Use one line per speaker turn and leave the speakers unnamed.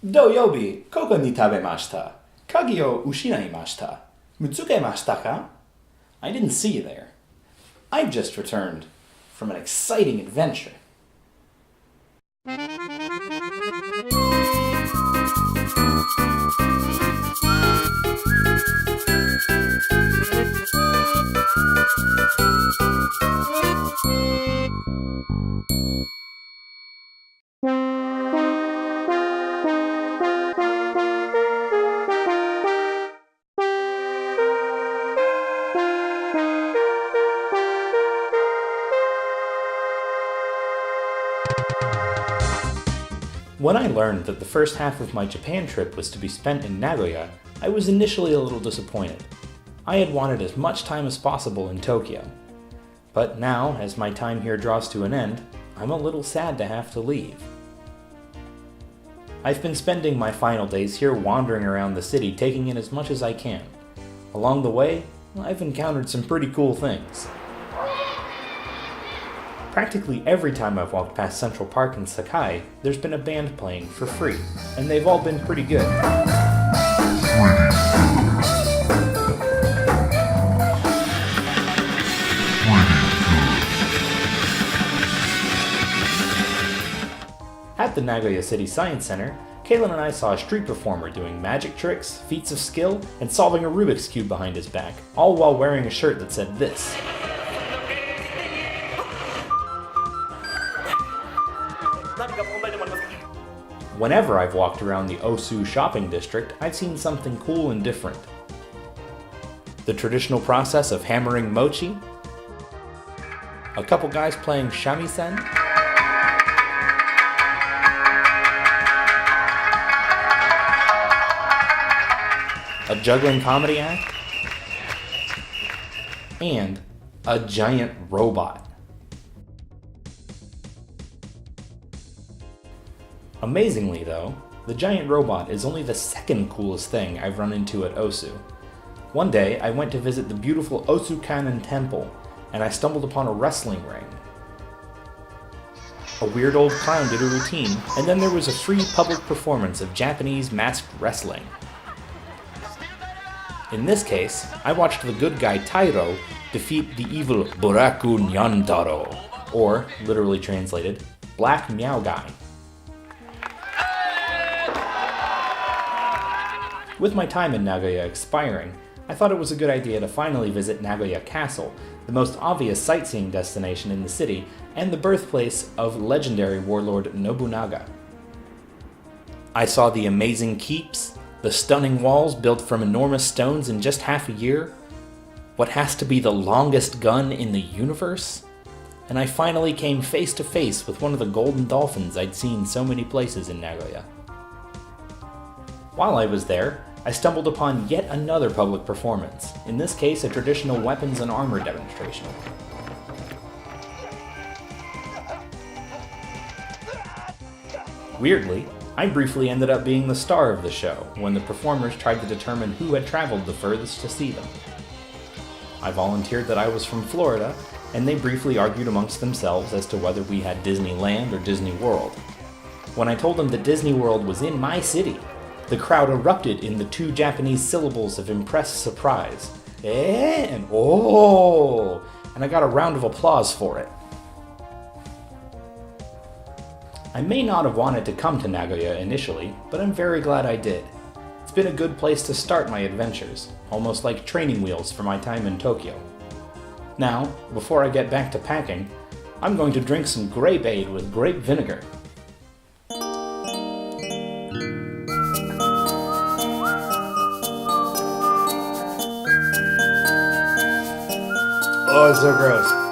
Doyobi, koko ni tabemashita. Kagi o ushinaimashita. Mutsukemashita ka? I didn't see you there. I've just returned from an exciting adventure. When I learned that the first half of my Japan trip was to be spent in Nagoya, I was initially a little disappointed. I had wanted as much time as possible in Tokyo. But now, as my time here draws to an end, I'm a little sad to have to leave. I've been spending my final days here wandering around the city, taking in as much as I can. Along the way, I've encountered some pretty cool things. Practically every time I've walked past Central Park in Sakai, there's been a band playing for free, and they've all been pretty good. At the Nagoya City Science Center, Kaylin and I saw a street performer doing magic tricks, feats of skill, and solving a Rubik's Cube behind his back, all while wearing a shirt that said this. Whenever I've walked around the Osu shopping district, I've seen something cool and different. The traditional process of hammering mochi, a couple guys playing shamisen, a juggling comedy act, and a giant robot. Amazingly though, the giant robot is only the second coolest thing I've run into at Osu. One day, I went to visit the beautiful Osukanen Temple, and I stumbled upon a wrestling ring. A weird old clown did a routine, and then there was a free public performance of Japanese masked wrestling. In this case, I watched the good guy Tairo defeat the evil Buraku Nyantaro, or, literally translated, Black Meow Guy. With my time in Nagoya expiring, I thought it was a good idea to finally visit Nagoya Castle, the most obvious sightseeing destination in the city and the birthplace of legendary warlord Nobunaga. I saw the amazing keeps, the stunning walls built from enormous stones in just half a year, what has to be the longest gun in the universe, and I finally came face to face with one of the golden dolphins I'd seen so many places in Nagoya. While I was there, I stumbled upon yet another public performance, in this case a traditional weapons and armor demonstration. Weirdly, I briefly ended up being the star of the show when the performers tried to determine who had traveled the furthest to see them. I volunteered that I was from Florida, and they briefly argued amongst themselves as to whether we had Disneyland or Disney World. When I told them that Disney World was in my city, the crowd erupted in the two Japanese syllables of impressed surprise. Eh and oh! And I got a round of applause for it. I may not have wanted to come to Nagoya initially, but I'm very glad I did. It's been a good place to start my adventures, almost like training wheels for my time in Tokyo. Now, before I get back to packing, I'm going to drink some grapeade with grape vinegar. Oh, it's so gross.